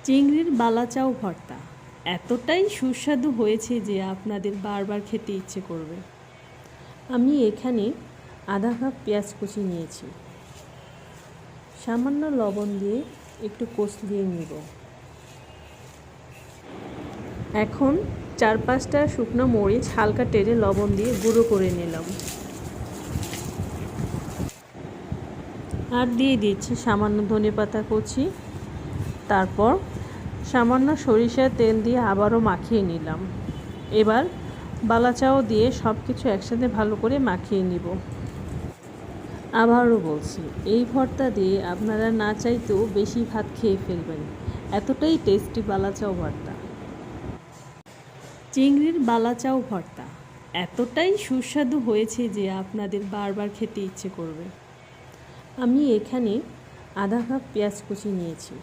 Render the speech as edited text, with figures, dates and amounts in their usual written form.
চিংড়ির বালাচাও ভর্তা এতটাই সুস্বাদু হয়েছে যে আপনাদের বারবার খেতে ইচ্ছে করবে। আমি এখানে আধা কাপ পেঁয়াজ কুচি নিয়েছি, সামান্য লবণ দিয়ে একটু কষলিয়ে নিব। এখন 4-5টা শুকনো মরিচ হালকা টেরে লবণ দিয়ে গুঁড়ো করে নিলাম। আর দিয়ে দিচ্ছি সামান্য ধনেপাতা কুচি। তারপর সামান্য সরিষার তেল দিয়ে আবারও মাখিয়ে নিলাম। এবার বালাচাও দিয়ে সব কিছু একসাথে ভালো করে মাখিয়ে নিব। আবারও বলছি, এই ভর্তা দিয়ে আপনারা না চাইতেও বেশি ভাত খেয়ে ফেলবেন, এতটাই টেস্টি বালাচাও ভর্তা। চিংড়ির বালাচাও ভর্তা এতটাই সুস্বাদু হয়েছে যে আপনাদের বারবার খেতে ইচ্ছে করবে। আমি এখানে আধা কাপ পেঁয়াজ কুচি নিয়েছি,